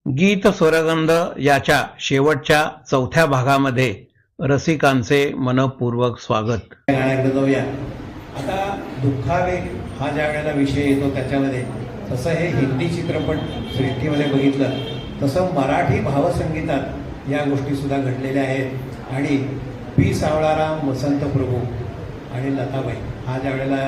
गीत स्वरगंध याच्या शेवटच्या चौथ्या भागामध्ये रसिकांचे मनपूर्वक स्वागत. गाण्याकडे जाऊया. आता दुःखावेग हा ज्या वेळेला विषय येतो त्याच्यामध्ये तसं हे हिंदी चित्रपट सृष्टीमध्ये बघितलं तसं मराठी भावसंगीतात या गोष्टी सुद्धा घडलेल्या आहेत. आणि पी सावळाराम, वसंत प्रभू आणि लताबाई हा ज्या वेळेला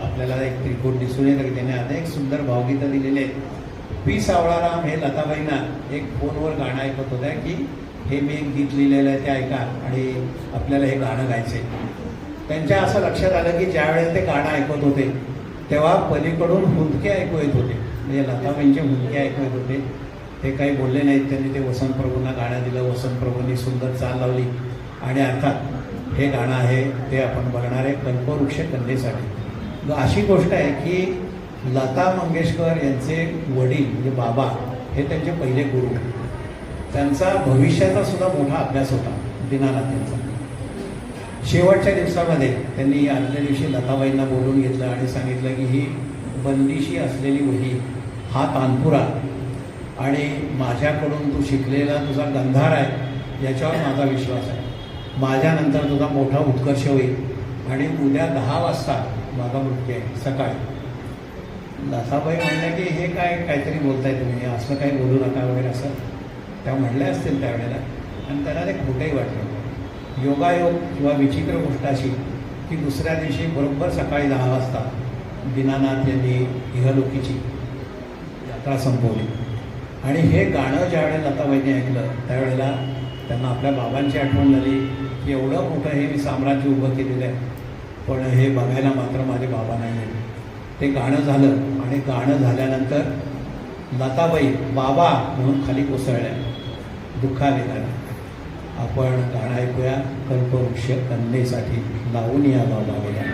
आपल्याला एक त्रिकोण दिसून येतं की त्याने अनेक सुंदर भावगीतं दिलेले आहेत. पी सावळाराम हे लताबाईंना एक फोनवर गाणं ऐकत होत्या की हे मी एक गीत लिहिलेलं आहे ते ऐका आणि आपल्याला हे गाणं गायचं आहे. त्यांच्या असं लक्षात आलं की ज्यावेळेस ते गाणं ऐकत होते तेव्हा पलीकडून हुंदके ऐकू येत होते, म्हणजे लताबाईंचे हुंदके ऐकू येत होते. ते काही बोलले नाहीत. त्यांनी ते वसंत प्रभूंना गाणं दिलं. वसंत प्रभूंनी सुंदर चाल लावली आणि अर्थात हे गाणं आहे ते आपण बघणार आहे कल्पवृक्ष कन्येसाठी. अशी गोष्ट आहे की लता मंगेशकर यांचे वडील म्हणजे बाबा हे त्यांचे पहिले गुरु. त्यांचा भविष्याचा सुद्धा मोठा अभ्यास होता दीनानाथ यांचा. शेवटच्या दिवसामध्ये त्यांनी आदल्या दिवशी लताबाईंना बोलवून घेतलं आणि सांगितलं की ही बंदिशी असलेली वही, हा तानपुरा आणि माझ्याकडून तू शिकलेला तुझा गंधार आहे याच्यावर माझा विश्वास आहे. माझ्यानंतर तुझा मोठा उत्कर्ष होईल आणि उद्या 10 वाजता माझा मृत्यू आहे सकाळी. लताबाई म्हणल्या की हे काहीतरी बोलताय तुम्ही, असं काही बोलू नका वगैरे असं त्या म्हणल्या असतील त्यावेळेला. आणि त्यांना ते खोटंही वाटलं. योगायोग किंवा विचित्र गोष्ट अशी की दुसऱ्या दिवशी बरोबर सकाळी 10 वाजता दीनानाथ यांनी इहलोकीची यात्रा संपवली. आणि हे गाणं ज्यावेळेला लताबाईंनी ऐकलं त्यावेळेला त्यांना आपल्या बाबांची आठवण झाली की एवढं मोठं हे मी साम्राज्य उभं केलेलं आहे पण हे बघायला मात्र माझे बाबा नाही आहेत. ते गाणं झालं आणि गाणं झाल्यानंतर लताबाई बाबा म्हणून खाली कोसळल्या दुःखावेगाने. आपण गाणं ऐकूया कल्पवृक्ष कन्येसाठी लावून या बाबा वेळा.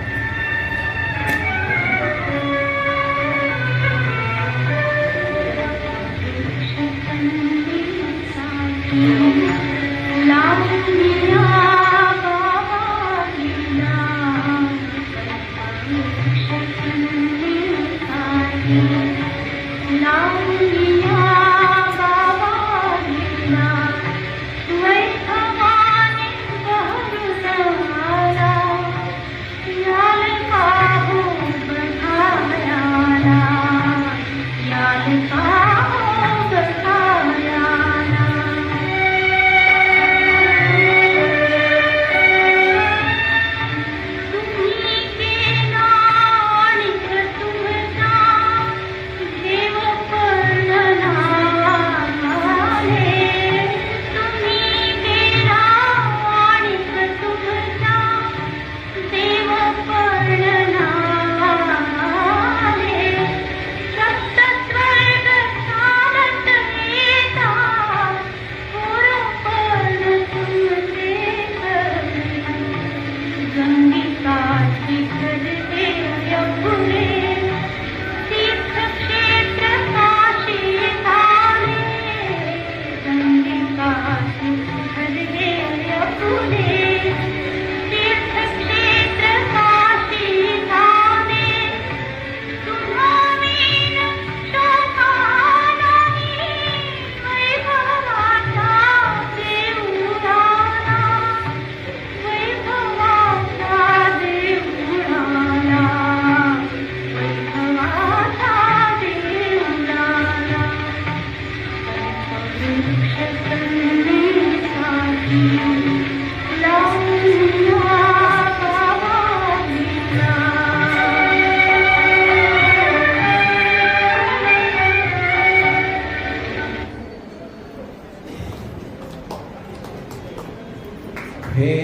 हे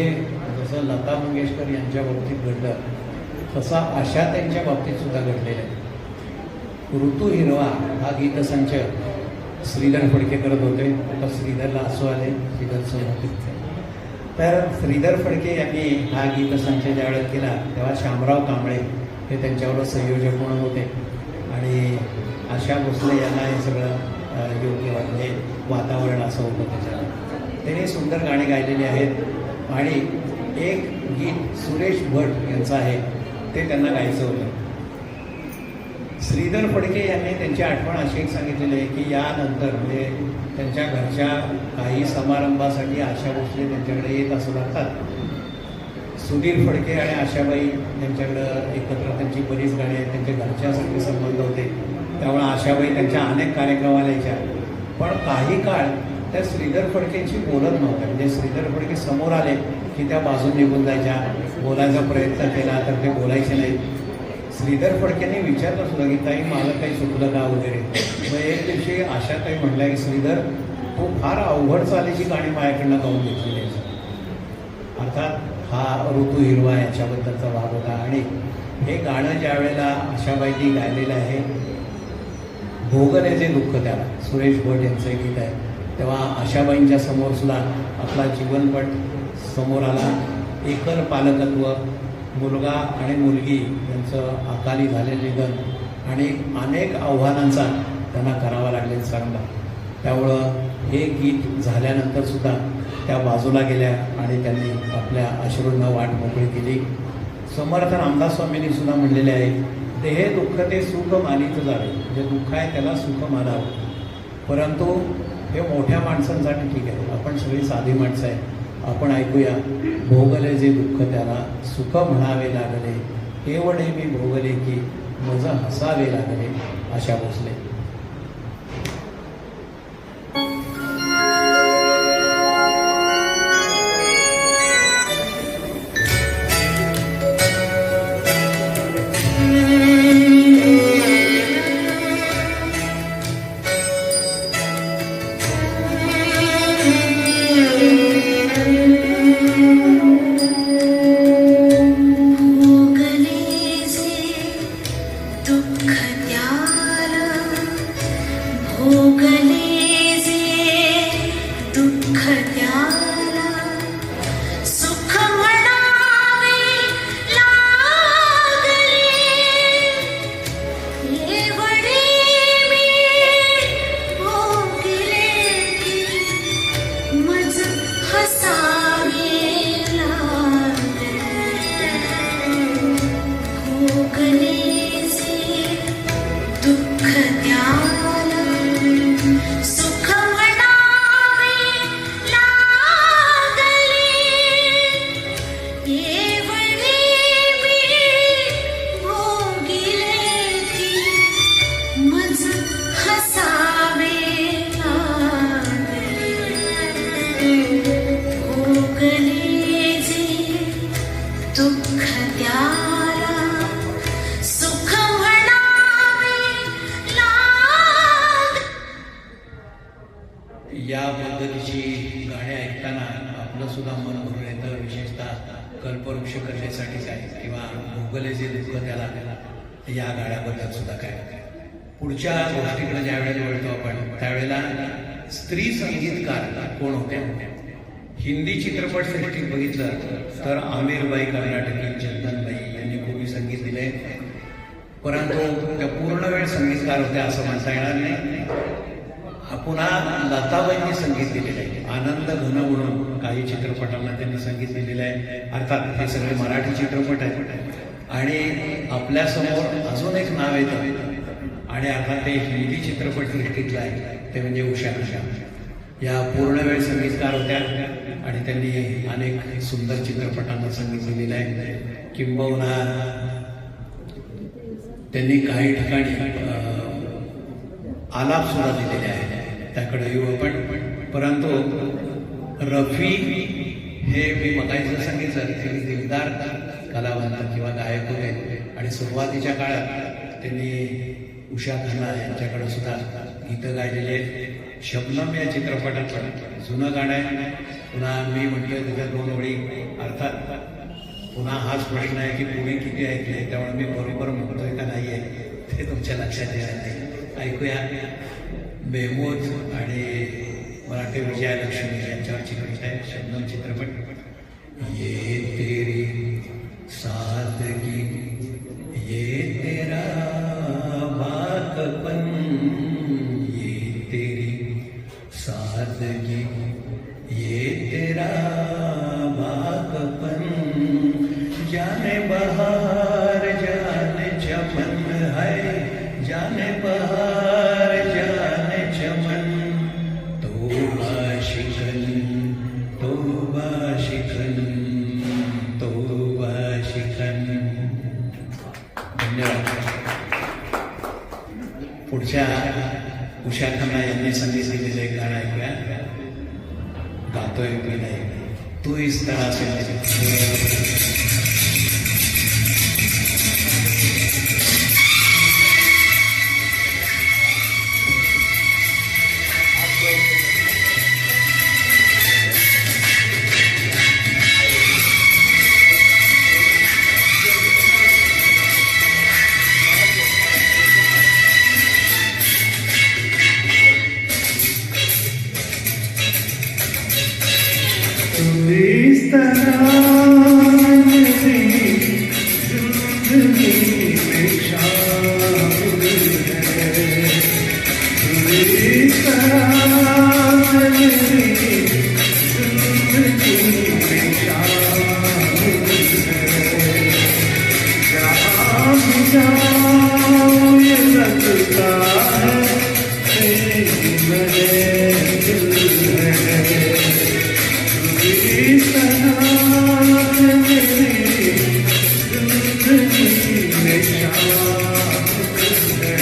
जसं लता मंगेशकर यांच्या बाबतीत घडलं तसा आशा त्यांच्या बाबतीत सुद्धा घडलेलं आहे. ऋतू हिरवा हा गीतसंच श्रीधर फडके करत होते. आता श्रीधरला असं आले श्रीधर तर श्रीधर फडके यांनी हा गीतसंच ज्यावेळेस केला तेव्हा शामराव कांबळे हे त्यांच्यावर संयोजक म्हणून होते आणि आशा भोसले यांना हे सगळं योग्य म्हणजे वातावरण असं होतं त्याच्यात. त्यांनी सुंदर गाणी गायलेली आहेत आणि एक गीत सुरेश भट यांचं आहे ते त्यांना गायचं होतं. श्रीधर फडके यांनी त्यांची आठवण अशी एक सांगितलेली आहे की यानंतर म्हणजे त्यांच्या घरच्या काही समारंभासाठी आशा भोसले त्यांच्याकडे येत असू लागतात. सुधीर फडके आणि आशाबाई यांच्याकडं एकत्र त्यांची बरीच गाणी आहेत, त्यांच्या घरच्यासारखे संबंध होते, त्यामुळे आशाबाई त्यांच्या अनेक कार्यक्रमाला यायच्या. पण काही काळ त्या श्रीधर फडकेंशी बोलत नव्हत्या. म्हणजे श्रीधर फडके समोर आले की त्या बाजून निघून जायच्या, बोलायचा प्रयत्न केला तर ते बोलायचे नाहीत. श्रीधर फडकेंनी विचारलं सुद्धा की ताई मला काही चुकलं का वगैरे. मग एक दिवशी आशाताई म्हटल्या की श्रीधर तू फार अवघड चालीची गाणी माझ्याकडनं गाऊन घेतलेली आहे. अर्थात हा ऋतू हिरवा याच्याबद्दलचा भाग होता. आणि हे गाणं ज्या वेळेला आशाबाईंनी गायलेलं आहे, भोगल्याचे दुःख त्याला, सुरेश भट यांचं एक गीत आहे, तेव्हा आशाबाईंच्या समोर सुद्धा आपला जीवनपट समोर आला. एकल पालकत्व, मुलगा आणि मुलगी यांचं अकाली झालेलं निधन आणि अनेक आव्हानांचा त्यांना करावा लागलेला सामना. त्यामुळं हे गीत झाल्यानंतर सुद्धा त्या बाजूला गेल्या आणि त्यांनी आपल्या अश्रूंना वाट मोकळी केली. समर्थ रामदास स्वामींनी सुद्धा म्हणलेले आहे, देहे दुःख ते सुख मानित जावे. जे दुःख आहे त्याला सुख मानावं. परंतु हे मोठ्या माणसांसाठी ठीक आहे, आपण सगळी साधी माणसं आहे. आपण ऐकूया, भोगले जे दुःख त्याला सुख म्हणावे लागले, एवढे मी भोगले की मज हसावे लागले. आशा भोसले. या पद्धतीची गाणी ऐकताना आपलं सुद्धा मन भरून येतं. विशेषतः कल्पवृक्ष कथेसाठी काय किंवा भोगले जे दुःख त्याला या गाण्याबद्दल सुद्धा काय. पुढच्या गोष्टीकडे ज्या वेळेला वळतो आपण त्यावेळेला स्त्री संगीतकार कोण होत्या. हिंदी चित्रपटसृष्टीत बघितलं तर आमिरबाई कर्नाटकी, चंदनबाई यांनी पूर्वी संगीत दिले. परंतु त्या पूर्ण वेळ संगीतकार होत्या असं म्हणता येणार नाही. पुन्हा लताबाईंनी संगीत दिलेलं आहे. आनंद घन म्हणून काही चित्रपटांना त्यांनी संगीत दिलेलं आहे. अर्थात हे सगळे मराठी चित्रपट आहेत. आणि आपल्यासमोर अजून एक नाव येतं आणि अर्थात ते हिंदी चित्रपटसृष्टीतलं आहे, ते म्हणजे उषा उषा. या पूर्ण वेळ संगीतकार होत्या आणि त्यांनी अनेक सुंदर चित्रपटांना संगीत दिलेलं आहे. किंबहुना त्यांनी काही ठिकाणी आलाप सुद्धा दिलेले आहेत, त्याकडे येऊ आपण. परंतु रफी हे मी मगाशी सांगितलं की दिलदार कलावंत किंवा गायक होते आणि सुरुवातीच्या काळात त्यांनी उषा खन्ना यांच्याकडे सुद्धा गीतं गायलेली आहेत. शबनम या चित्रपटात जुनं गाणं आहे. पुन्हा मी म्हटलं त्याच्या 2 ओळी. अर्थात पुन्हा हाच प्रश्न आहे की पुढे किती ऐकले, त्यामुळे मी बरोबर म्हणतोय का नाही आहे ते तुमच्या लक्षात येणार नाही. ऐकूया मेहमूद आणि मराठी विजयालक्ष्मी यांच्यावर चित्रपट आहे, शबनम चित्रपट. ये तेरी सादगी, ये तेरा बातपन, ये तेरी सादगी, ये तेरा बातपन, जाने बहार जाने चमन है, पुढच्या उषा खन्ना यांनी संगीत दिलेलं एक गाणं ऐकूया. गातोय मी नाही तू इस तरह से. इस तरह मेरी जिंदगी में शामिल है. इस तरह मेरी जिंदगी में शामिल है. जहाँ भी जाऊँ ये लगता है तेरी महफिल है. इस तरह मेरी जिंदगी में शामिल है.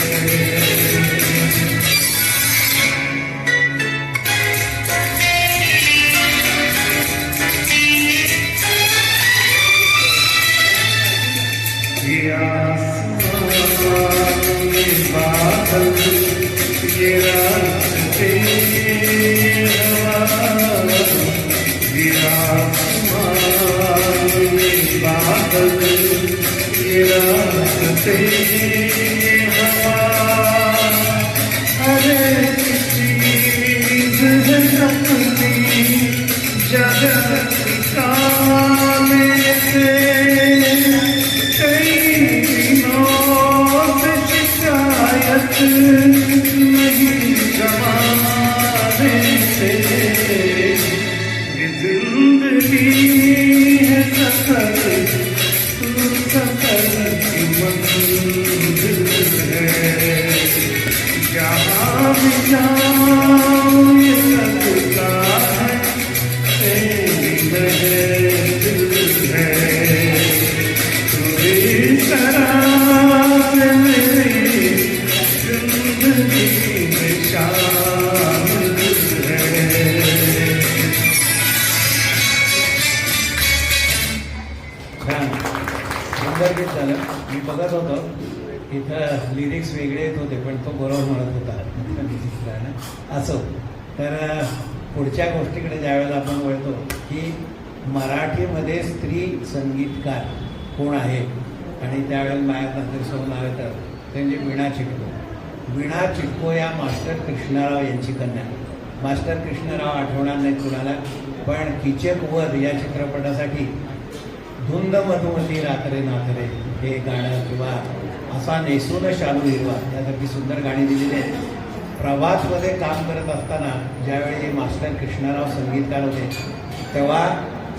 ये आसमान ये बादल ये रास्ते बादल ये रास्ते हवा. अरे चीज है अपनी जगह निकाले से कई दिनों से शिकायत नहीं जमाने से. जिंदगी है सफर सफर की मंजिल है. जहाँ भी जाऊँ ये लगता है तेरी महफिल है. तू इस तरह से मेरी जिंदगी में शामिल है. सुंदर गीत झालं. मी बघत होतो इथं लिरिक्स वेगळे येत होते पण तो बरोबर म्हणत होता असो. तर पुढच्या गोष्टीकडे ज्यावेळेला आपण वळतो की मराठीमध्ये स्त्री संगीतकार कोण आहे आणि त्यावेळेला माझ्या नंतर समोर नाव येतं ते म्हणजे वीणा चिटको. वीणा चिटको या मास्टर कृष्णराव यांची कन्या. मास्टर कृष्णराव आठवणार नाही कुणाला पण किचक वध या चित्रपटासाठी धुंद मधुमती रात्रे नाथरे हे गाणं किंवा असा नेसून शालू हिरवा यासारखी सुंदर गाणी दिलेली आहेत. प्रवासमध्ये काम करत असताना ज्यावेळी मास्टर कृष्णराव संगीतकार होते तेव्हा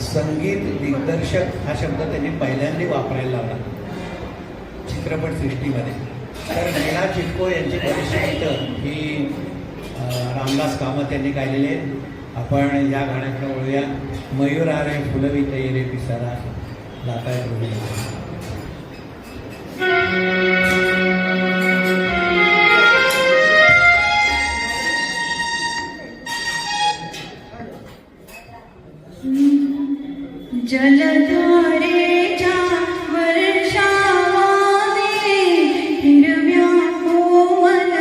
संगीत दिग्दर्शक हा शब्द त्यांनी पहिल्यांदा वापरायला लावला चित्रपटसृष्टीमध्ये. तर वीणा चिटको यांची बरीचशी गीतं ही रामदास कामत यांनी गायलेली आहेत. आपण या गाण्याकडे वळूया. मयूर रे फुलवित रे पिसारा गाताय प्रभू. जलधारेच्या वर्षावाने हिरव्या कोमल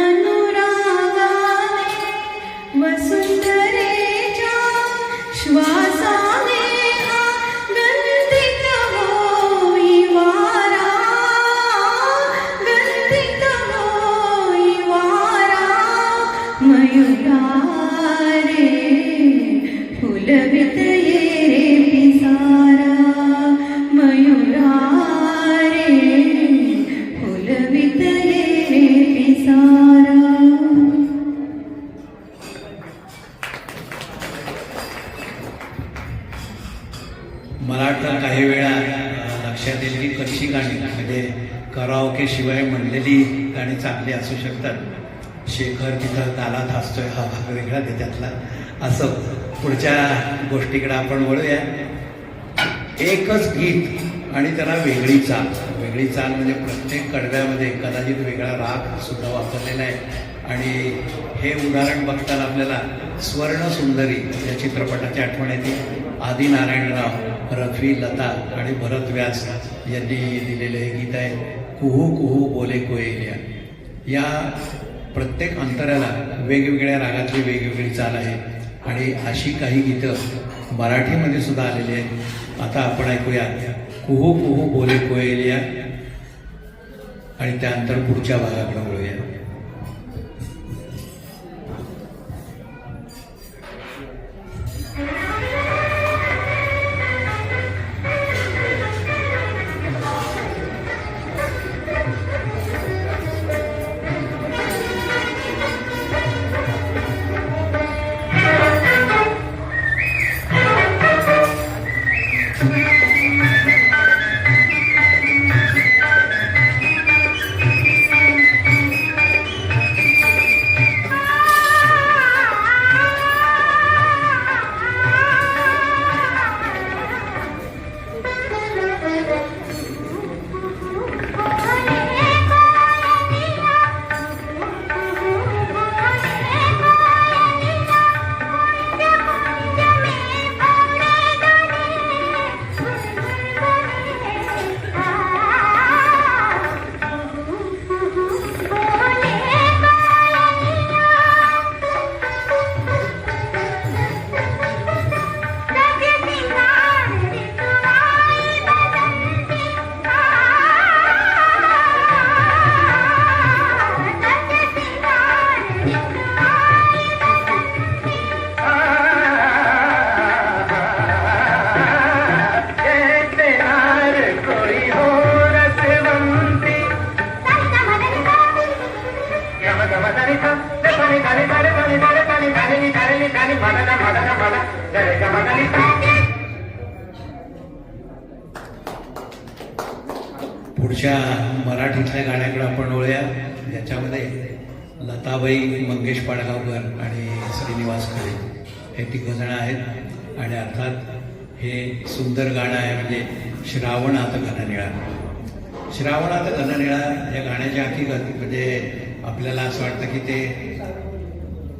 अनुरागाने वसुंधरेच्या श्वासाने हा गंधित होई वारा, गंधित होई वारा. मयुरा रे फुलवित मला वाटतं काही वेळा लक्षात येईल की कच्ची गाणी म्हणजे कराओके शिवाय म्हणलेली गाणी चांगली असू शकतात. शेखर तिथं तालात हसतोय हा भाग वेगळा त्याच्यातला. असं पुढच्या गोष्टीकडे आपण वळूया. एकच गीत आणि त्याला वेगळी चाल. वेगळी चाल म्हणजे प्रत्येक कडव्यामध्ये कदाचित वेगळा राग सुद्धा वापरलेला आहे. आणि हे उदाहरण बघताना आपल्याला स्वर्णसुंदरी या चित्रपटाची आठवण येते. आदी नारायणराव, रफी, लता आणि भरत व्यास यांनी दिलेलं हे गीत आहे. कुहू कुहू बोले कोयलिया. या प्रत्येक अंतराला वेगवेगळ्या रागातली वेगवेगळी चाल आहे आणि अशी काही गीतं मराठीमध्ये सुद्धा आलेली आहेत. आता आपण ऐकूया कुहू कुहू बोले कोयलिया आणि त्यानंतर पुढच्या भागाकडे वळूया. पुढच्या मराठीतल्या गाण्याकडे आपण वळूया, ज्याच्यामध्ये लताबाई, मंगेश पाडगावकर आणि श्रीनिवास खळे हे तिघजण आहेत. आणि अर्थात हे सुंदर गाणं आहे म्हणजे श्रावणात घननिळा. श्रावणात घननिळा या गाण्याची हकीकत म्हणजे आपल्याला असं वाटतं की ते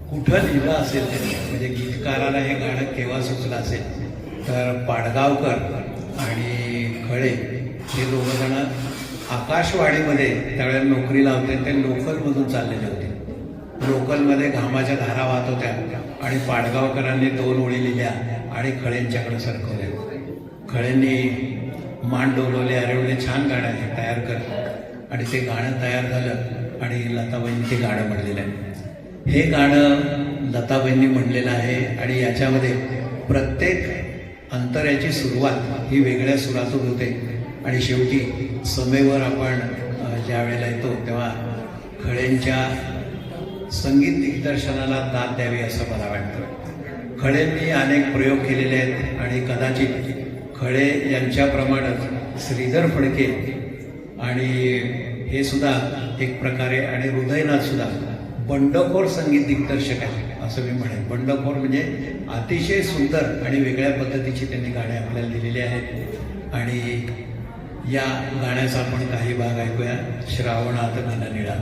कुठं लिहिलं असेल त्यांनी, म्हणजे गीतकाराला हे गाणं केव्हा सुचलं असेल. तर पाडगावकर आणि खळे हे दोघंजण आकाशवाणीमध्ये त्यावेळेला नोकरीला होते. ते लोकलमधून चाललेले होते. लोकलमध्ये घामाच्या धारा वाहत होत्या आणि पाडगावकरांनी 2 ओळी लिहिल्या आणि खळेंच्याकडे सरकवल्या. खळेंनी मान डोलवले, अरे म्हणजे छान गाणं आहे, तयार कर. आणि ते गाणं तयार झालं आणि लताबाईंनी ते गाणं म्हणलेलं आहे. हे गाणं लताबाईंनी म्हणलेलं आहे आणि याच्यामध्ये प्रत्येक अंतऱ्याची सुरुवात ही वेगळ्या सुरातून होते आणि शेवटी समेवर आपण ज्या वेळेला येतो तेव्हा खळेंच्या संगीत दिग्दर्शनाला दाद द्यावी असं मला वाटतं. खळेंनी अनेक प्रयोग केलेले आहेत आणि कदाचित खळे यांच्याप्रमाणेच श्रीधर फडके आणि हे सुद्धा एक प्रकारे आणि हृदयनाथ सुद्धा बंडखोर संगीत दिग्दर्शक आहे असं मी म्हणेन. बंडखोर म्हणजे अतिशय सुंदर आणि वेगळ्या पद्धतीची त्यांनी गाणे आपल्याला दिलेली आहेत. आणि या गाण्याचा आपण काही भाग ऐकूया. श्रावणात घननिळा.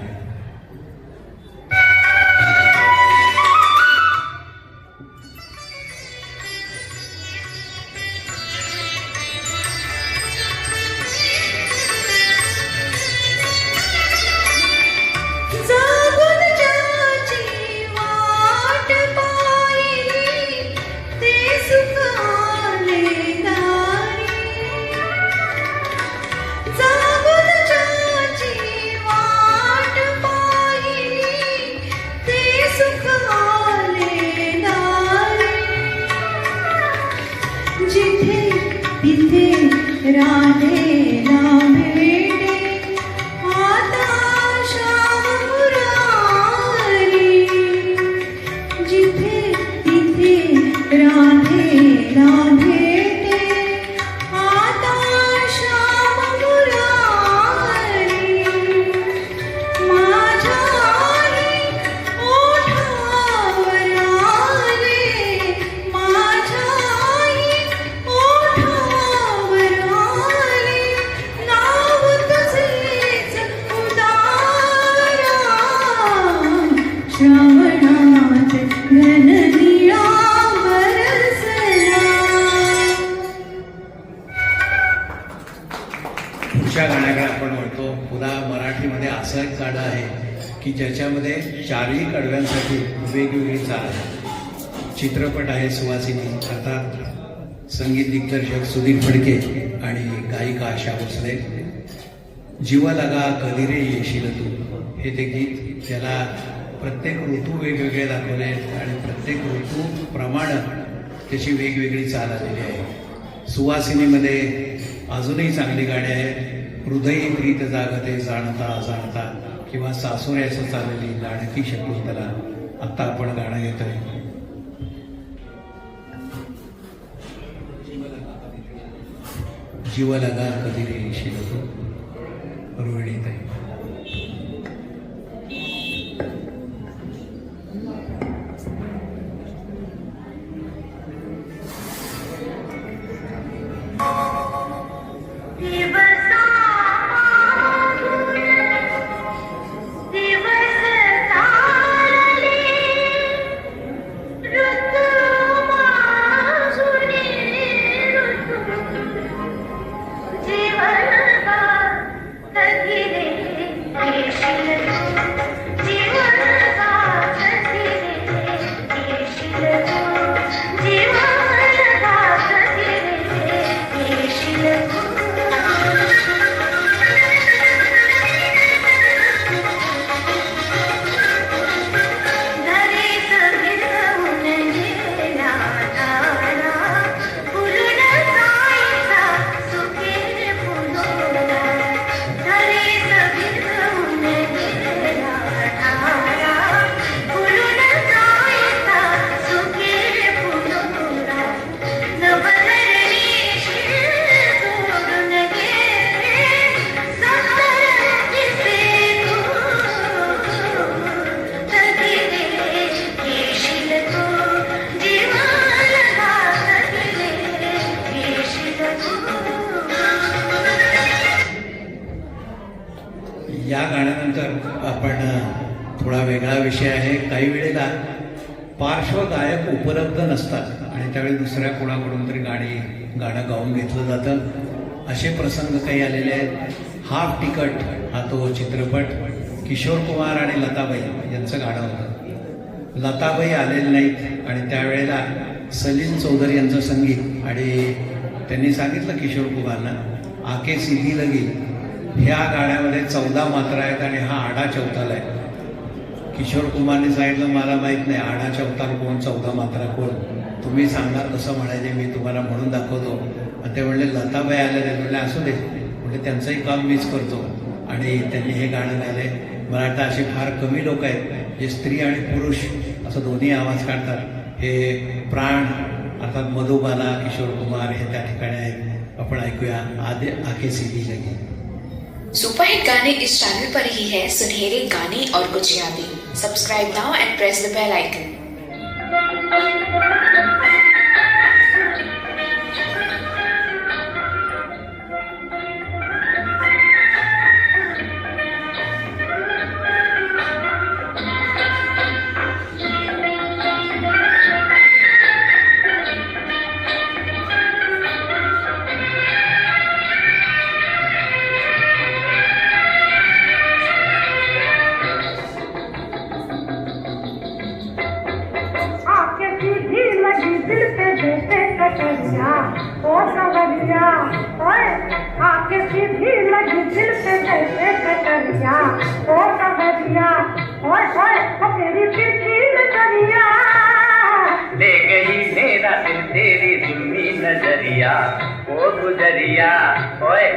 श्रावणात घननिळा बरसला. पुढच्या गाण्याकडे आपण वळतो. पुन्हा मराठीमध्ये असं एक गाणं आहे की ज्याच्यामध्ये चारही कडव्यांसाठी वेगवेगळी चाल आहे. चित्रपट आहे सुवासिनी, अर्थात संगीत दिग्दर्शक सुधीर फडके आणि गायिका आशा भोसले. जीव लगा कधी रे येशील तू हे ते गीत, त्याला प्रत्येक ऋतू वेगवेगळे दाखवले आणि प्रत्येक ऋतूप्रमाणे त्याची वेगवेगळी चाल आलेली आहे. सुवासिनीमध्ये अजूनही चांगली गाणी आहेत. हृदयी प्रीत जागते जाणता जाणता किंवा सासुऱ्याचं चाललेली लाडकी शकुंतला. आत्ता आपण गाणं घेतोय जीव लगा कधी रे येशील तू, रोहिणीताई. या गाण्यानंतर आपण थोडा वेगळा विषय आहे. काही वेळेला पार्श्वगायक उपलब्ध नसतात आणि त्यावेळी दुसऱ्या कोणाकडून तरी गाणं गाऊन घेतलं जातं. असे प्रसंग काही आलेले आहेत. हाफ तिकट हा तो चित्रपट किशोर कुमार आणि लताबाई यांचं गाणं होतं. लताबाई आलेले नाहीत आणि त्यावेळेला सलील चौधरी यांचं संगीत आणि त्यांनी सांगितलं किशोर कुमारना आके सीधी लगी. ह्या गाण्यामध्ये 14 मात्रा आहेत आणि हा आडा चौताल आहे. किशोर कुमारने सांगितलं मला माहीत नाही आडा चौताल कोण 14 मात्रा कोण, तुम्ही सांगणार कसं म्हणायचे मी तुम्हाला म्हणून दाखवतो. आणि ते म्हणले लताबाई आले नाही. म्हणले असू दे, म्हणजे त्यांचंही काम मीच करतो. आणि त्यांनी हे गाणं गायले. मला वाटतं असे फार कमी लोक आहेत जे स्त्री आणि पुरुष असं दोन्ही आवाज काढतात. हे प्राण अर्थात मधुबाला किशोर कुमार हे त्या ठिकाणी आहेत. आपण ऐकूया आदे आके सीधी लगी. सुपरहिट गाने इस चैनल पर ही है. सुनहरे गाने और कुछ यादें. Subscribe now and press the bell icon. ओ सवरिया ओए आके सीधी लगी दिल पे जैसे कटरिया. ओ सवरिया ओए ओए ओ तेरी तिरछी नजरिया ले गई मेरा दिल तेरी जुल्मी नजरिया. ओ गुजरिया ओए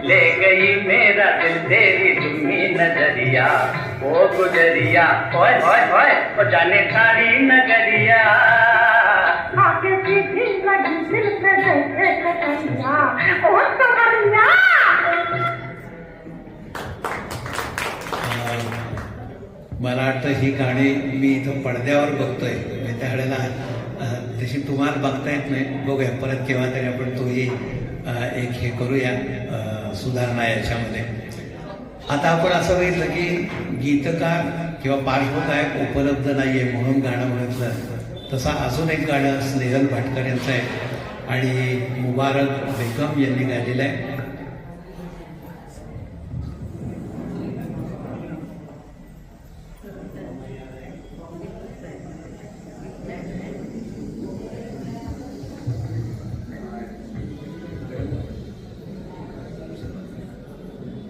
ले गई मेरा दिल तेरी जुल्मी नजरिया. ओ गुजरिया ओए ओए ओए ओ जाने सारी नगरिया. आके सीधी लगी दिल पे जैसे कटरिया. ओ सवरिया. मला वाटतं ही गाणी मी इथं पडद्यावर बघतोय त्यावेळेला तशी तुम्हाला बघता येत नाही. बघूया परत केव्हा तरी आपण तोही एक हे करूया सुधारणा याच्यामध्ये. आता आपण असं बघितलं की गीतकार किंवा पार्श्वगायक उपलब्ध नाही आहे म्हणून गाणं म्हटलं, तसा अजून एक गाणं स्नेहल भाटकर यांचं आहे आणि मुबारक बेगम यांनी गायलेलं आहे.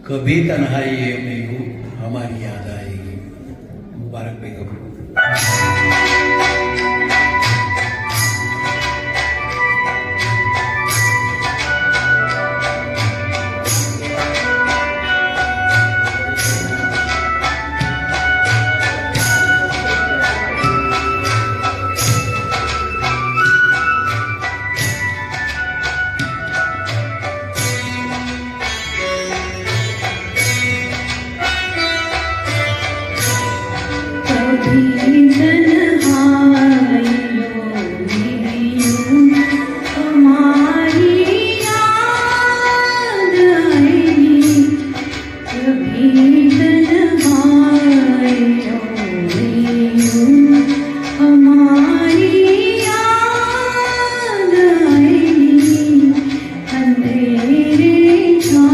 कभी तन्हाई में हूँ हमारी याद आएगी. मुबारक बेगम. कभी तन्हाइयों में यूं हमारी याद आएगी. कभी तन्हाइयों में यूं हमारी याद आएगी. अंधेरे छा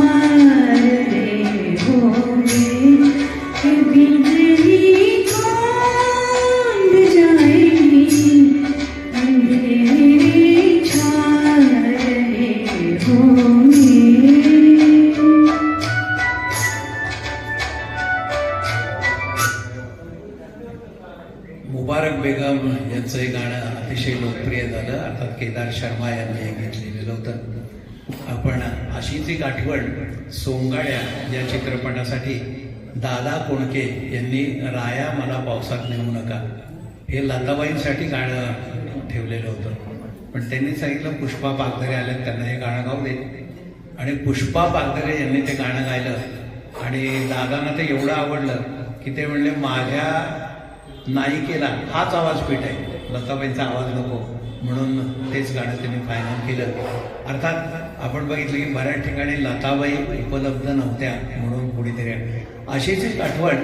रहे होंगे कि बिजली मुबारक बेगम यांचं हे गाणं अतिशय लोकप्रिय झालं. अर्थात केदार शर्मा यांनी हे घेतलेलं होतं. आपण अशीच एक आठवण सोंगाड्या या चित्रपटासाठी दादा कोणके यांनी राया मला पावसात नेऊ नका हे लताबाईंसाठी गाणं ठेवलेलं होतं. पण त्यांनी सांगितलं पुष्पा पागधरे आले त्यांना हे गाणं गाऊ दे, आणि पुष्पा पागधरे यांनी ते गाणं गायलं आणि दादांना ते एवढं आवडलं की ते म्हणले माझ्या नायिकेला हाच आवाज फिट आहे, लताबाईंचा आवाज नको, म्हणून तेच गाणं त्यांनी फायनल केलं. अर्थात आपण बघितलं की बऱ्याच ठिकाणी लताबाई उपलब्ध नव्हत्या म्हणून कुणीतरी. अशीच एक आठवण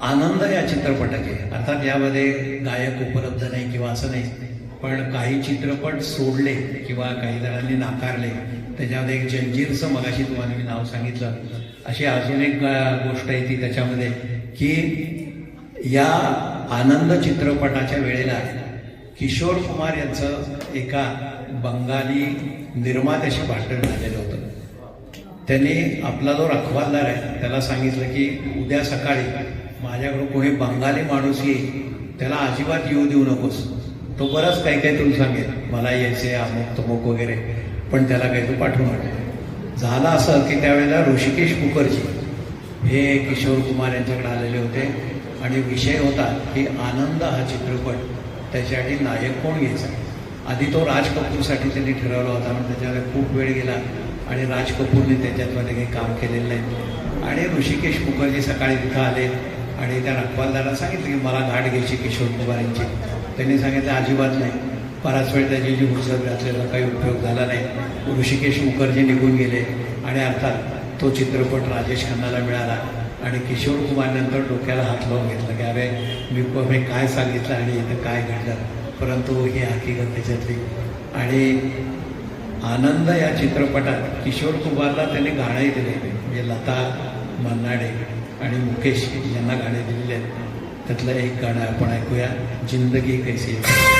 आनंद या चित्रपटाची. अर्थात यामध्ये गायक उपलब्ध नाही किंवा असं नाही, पण काही चित्रपट सोडले किंवा काही जणांनी नाकारले. त्याच्यामध्ये एक जंजीरचं मगाशी तुम्हाला मी नाव सांगितलं. अशी अजून एक गोष्ट आहे ती त्याच्यामध्ये की या आनंद चित्रपटाच्या वेळेला किशोर कुमार यांचं एका बंगाली निर्मात्याशी भांडण झालेलं होतं. त्यांनी आपला जो रखवालदार आहे त्याला सांगितलं की उद्या सकाळी माझ्याकडून कोणी बंगाली माणूस येईल त्याला अजिबात येऊ देऊ नकोस, तो बरंच काही काही तुला सांगेल मला यायचे अमुक तमुक वगैरे, पण त्याला काही तू पाठवू नको. झालं असं की त्यावेळेला ऋषिकेश मुखर्जी हे किशोर कुमार यांच्याकडे आलेले होते आणि विषय होता की आनंद हा चित्रपट त्याच्यासाठी नायक कोण घ्यायचा. आधी तो राज कपूरसाठी त्यांनी ठरवला होता, पण त्याच्यामध्ये खूप वेळ गेला आणि राज कपूरने त्याच्यातमध्ये काही काम केलेलं नाही. आणि ऋषिकेश मुखर्जी सकाळी तिथं आले आणि त्या रखवालदाराला सांगितलं की मला गाठ घ्यायची किशोर कुमार यांची. त्यांनी सांगितलं अजिबात नाही. बराच वेळ त्याची जी हुसद घातलेला काही उपयोग झाला नाही. ऋषिकेश मुखर्जी निघून गेले आणि अर्थात तो चित्रपट राजेश खन्नाला मिळाला आणि किशोर कुमार नंतर डोक्याला हात लावून घेतलं की अरे मी काय सांगितलं आणि इथं काय घडलं, परंतु ही हकीकत त्याच्यातली. आणि आनंद या चित्रपटात किशोर कुमारला त्यांनी गाणंही दिले, म्हणजे लता मन्नाडे आणि मुकेश यांना गाणे दिलेले आहेत. त्यातलं एक गाणं आपण ऐकूया, जिंदगी कैसी है.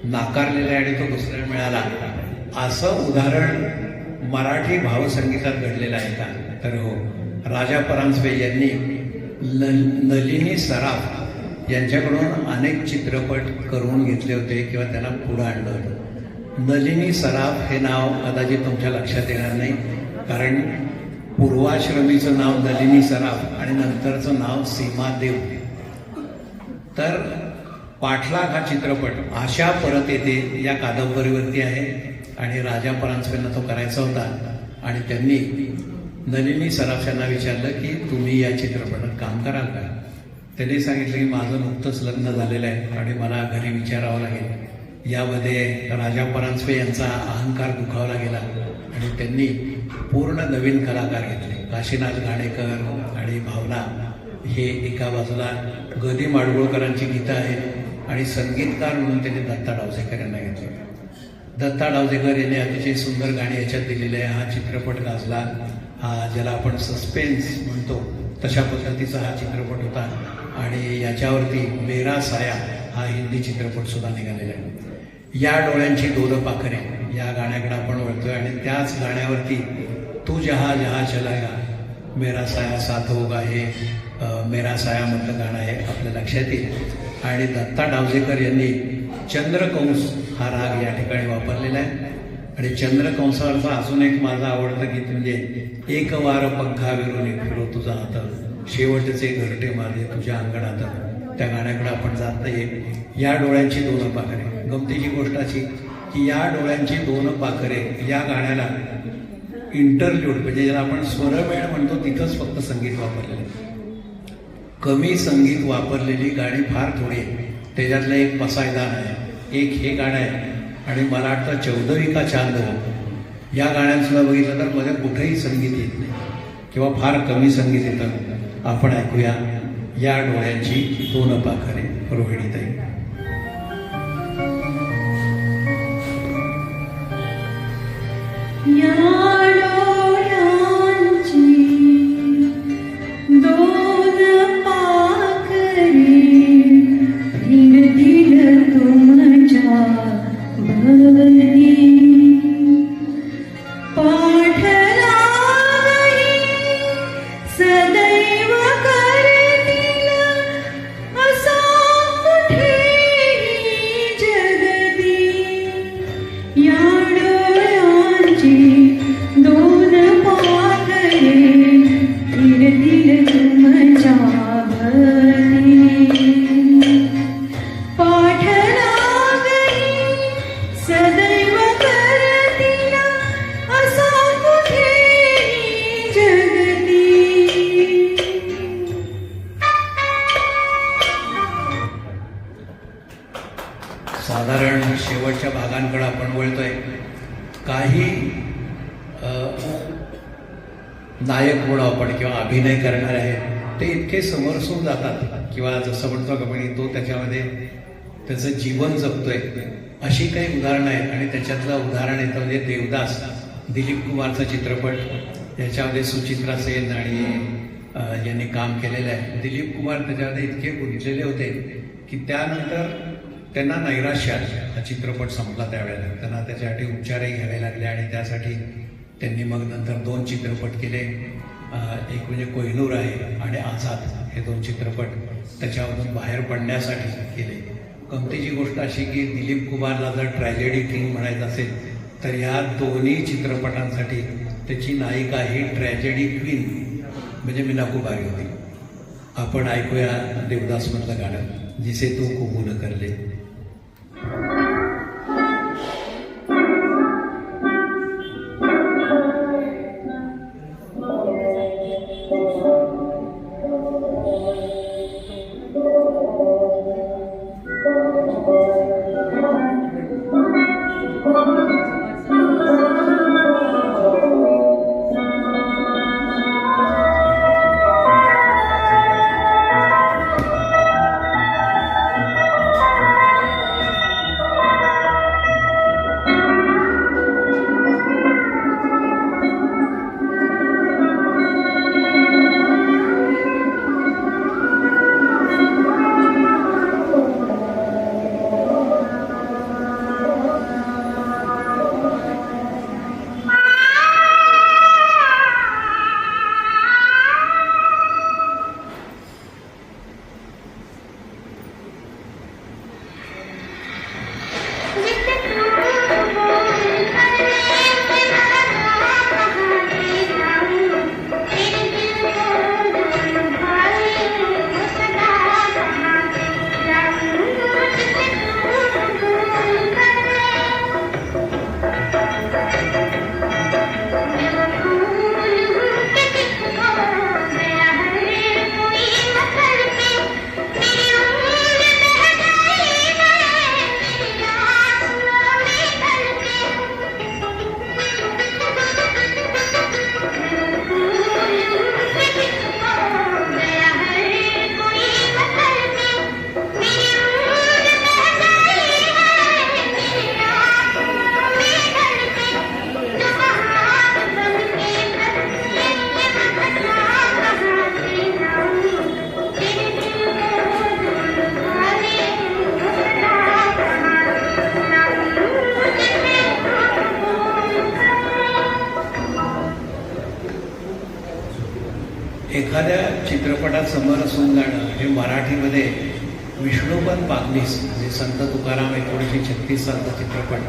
नाकारलेला आहे आणि तो दुसऱ्याला मिळाला, असं उदाहरण मराठी भावसंगीतात घडलेलं आहे का? तर हो, राजा परांजपे यांनी नलिनी सराफ यांच्याकडून अनेक चित्रपट करून घेतले होते किंवा त्यांना पुढं आणलं होतं. नलिनी सराफ हे नाव कदाचित तुमच्या लक्षात येणार नाही, कारण पूर्वाश्रमीचं नाव नलिनी सराफ आणि नंतरचं नाव सीमा देव. तर पाठलाग हा चित्रपट आशा परत येते या कादंबरीवरती आहे आणि राजा परांजपेंना तो करायचा होता आणि त्यांनी नलिनी सराफ यांना विचारलं की तुम्ही या चित्रपटात काम कराल का? त्यांनी सांगितलं की माझं नुकतंच लग्न झालेलं आहे आणि मला घरी विचारावं लागेल. यामध्ये राजा परांजपे यांचा अहंकार दुखावला गेला आणि त्यांनी पूर्ण नवीन कलाकार घेतले. काशीनाथ घाणेकर आणि भावना हे एका बाजूला, ग. दी. माडगुळकरांची गीतं आहेत आणि संगीतकार म्हणून त्यांनी दत्ता डावसेकर यांना घेतले. दत्ता डावसेकर यांनी अतिशय सुंदर गाणी याच्यात दिलेले आहे. हा चित्रपट गाजला. हा ज्याला आपण सस्पेन्स म्हणतो तशा पद्धतीचा हा चित्रपट होता आणि याच्यावरती मेरा साया हा हिंदी चित्रपट सुद्धा निघालेला आहे. या डोळ्यांची दोन पाखरे या गाण्याकडे आपण वळतोय आणि त्याच गाण्यावरती तू जहा जहा चलागा, मेरा साया साथ होगा हे मेरा साया मधलं गाणं आहे आपल्या लक्षात येईल. आणि दत्ता डावजेकर यांनी चंद्रकंस हा राग या ठिकाणी वापरलेला आहे आणि चंद्रकंसावरचा अजून एक माझं आवडतं गीत म्हणजे एक वार पंखा विरून फिरो तुझा हात, शेवटचे घरटे माझे तुझ्या अंगणात. त्या गाण्याकडे आपण जात नाहीये. या डोळ्यांची दोन पाखरे, गमतीची गोष्ट अशी की या डोळ्यांची दोन पाखरे या गाण्याला इंटरल्यूड म्हणजे ज्याला आपण स्वरमेळ म्हणतो तिथंच फक्त संगीत वापरलेलं आहे. कमी संगीत वापरलेली गाणी फार थोडी आहे. त्याच्यातलं एक पसायदान आहे, एक हे गाणं आहे आणि मला वाटतं चौदवी का चांद हो या गाण्यात सुद्धा बघितलं तर मध्ये कुठेही संगीत येत नाही किंवा फार कमी संगीत येतं. आपण ऐकूया या डोळ्यांची दोन पाखरे, रोहिणीताई. या डोळ्यांची दोन पाखरे, भिडतील तुमच्या भरी, पाठलागही सदैव करतील असा कुठेही जगती. या डोळ्यांची दोन पाखरे, फिरतील तुमच्या भरी, पाठलागही सदैव करतील असा कुठेही जगती. साधारण शेवटच्या भागांकडे आपण वळतोय. काही नायक म्हणून आपण किंवा अभिनय करणारे आहेत ते इतके समरसून जातात किंवा जसं म्हणतो आपण तो त्याच्यामध्ये त्याचं जीवन जगतोय अशी काही उदाहरणं आहेत आणि त्याच्यातलं उदाहरण येतं म्हणजे देवदास, दिलीप कुमारचा चित्रपट. याच्यामध्ये सुचित्रा सेन आणि यांनी काम केलेलं आहे. दिलीप कुमार त्याच्यामध्ये इतके गुंतलेले होते की त्यानंतर त्यांना नैराश्य आलं. हा चित्रपट संपला त्यावेळेला त्यांना त्याच्यासाठी उपचारही घ्यावे लागले आणि त्यासाठी त्यांनी मग नंतर 2 चित्रपट केले. एक म्हणजे कोहिनूर आहे आणि आझाद हे 2 चित्रपट त्याच्यामधून बाहेर पडण्यासाठी केले. गमतीची गोष्ट अशी की दिलीप कुमारला जर ट्रॅजेडी किंग म्हणायचं असेल तर ह्या दोन्ही चित्रपटांसाठी त्याची नायिका ही ट्रॅजेडी क्वीन म्हणजे मीना कुमारी होती. आपण ऐकूया देवदासमधलं गाणं जिसे तू कबूल कर ले. ओ चित्रपटात समरसून गाणं हे मराठीमध्ये विष्णुपंत पागनीस म्हणजे संत तुकाराम 1936 सालचा चित्रपट,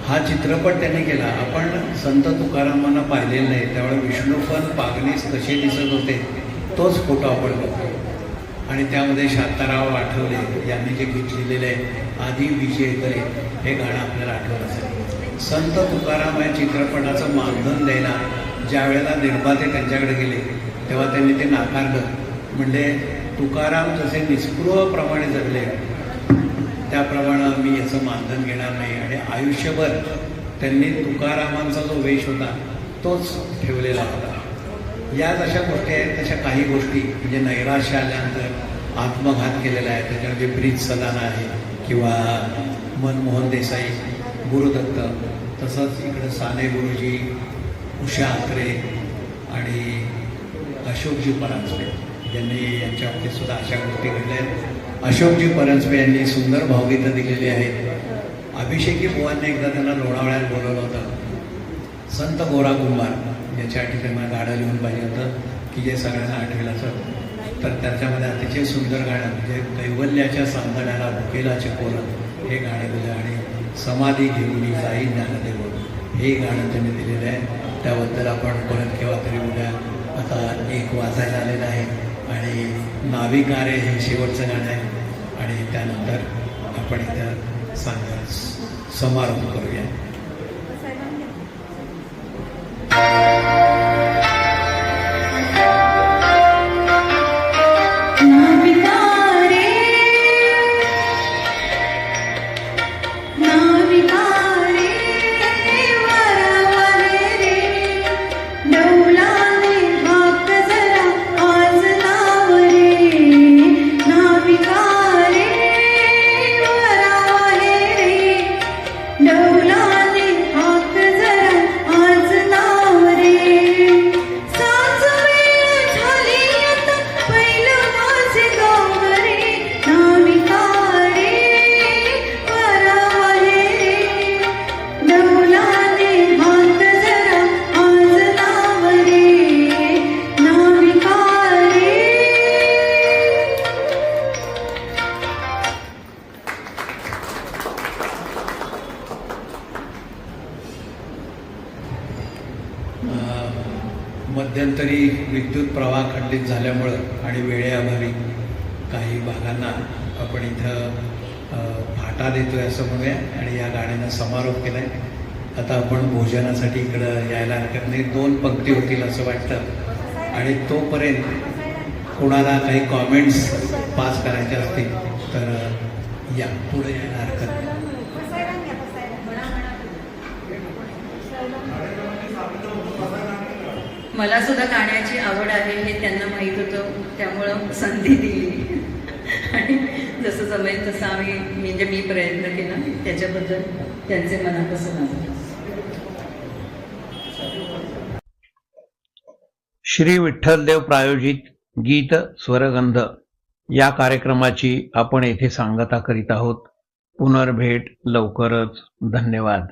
हा चित्रपट त्यांनी केला. आपण संत तुकारामांना पाहिलेलं नाही, त्यामुळे विष्णुपंत पागनीस कसे दिसत होते तोच फोटो आपण बघतो. आणि त्यामध्ये शांताराव आठवले यांनी जे गीत लिहिलेले आहे आधी विजय करे हे गाणं आपल्याला आठवत असेल. संत तुकाराम या चित्रपटाचं मानधन द्यायला ज्या वेळेला निर्माते त्यांच्याकडे गेले तेव्हा त्यांनी ते नाकारलं. म्हणजे तुकाराम जसे निस्पृहप्रमाणे जगले त्याप्रमाणे मी याचं मानधन घेणार नाही. आणि आयुष्यभर त्यांनी तुकारामांचा जो वेश होता तोच ठेवलेला होता. याच अशा गोष्टी आहेत. तशा काही गोष्टी म्हणजे नैराश्य आल्यानंतर आत्मघात केलेला आहे, त्याच्यामध्ये ब्रीज सदाना आहे किंवा मनमोहन देसाई, गुरुदत्त, तसंच इकडं साने गुरुजी, उषा आत्रे आणि अशोकजी परांजपे यांनी यांच्या बाबतीत सुद्धा अशा गोष्टी घडल्या आहेत. अशोकजी परांजपे यांनी सुंदर भावगीतं दिलेली आहेत. अभिषेकी बुवांनी एकदा त्यांना लोणावळ्यात बोलवलं होतं. संत गोरा कुंभार याच्यासाठी त्यांना गाणं लिहून पाहिजे होतं की जे सगळ्यांना आठवेल असं. तर त्याच्यामध्ये अतिशय सुंदर गाणं म्हणजे कैवल्याच्या सांगण्याला भुकेलाचे पोरं हे गाणं दिलं आणि समाधी घेऊन जाई ज्ञानदेव हे गाणं त्यांनी दिलेलं आहे. त्याबद्दल आपण परत केव्हा तरी उद्या, आता 1 वाजायला आलेलं आहे आणि नाविकारे हे शेवटचं गाणं आहे आणि त्यानंतर आपण इथं समारोप करूया. मध्यंतरी विद्युत प्रवाह खंडित झाल्यामुळं आणि वेळेअभावी काही भागांना आपण इथं फाटा देतोय असं म्हणूया आणि या गाण्यानं समारोप केला आहे. आता आपण भोजनासाठी इकडं यायला हरकत नाही. 2 पंक्ती होतील असं वाटतं आणि तोपर्यंत कोणाला काही कॉमेंट्स पास करायचे असतील तर या पुढे यायला हरकत नाही. मला सुद्धा गाण्याची आवड आहे हे त्यांना माहीत होतं, त्यामुळं संधी दिली आणि जसं जमेल तसं आम्ही म्हणजे मी प्रयत्न केला. त्याच्याबद्दल त्यांचे मनापासून आभार. श्री विठ्ठलदेव प्रायोजित गीत स्वरगंध या कार्यक्रमाची आपण येथे सांगता करीत आहोत. पुनर्भेट लवकरच. धन्यवाद.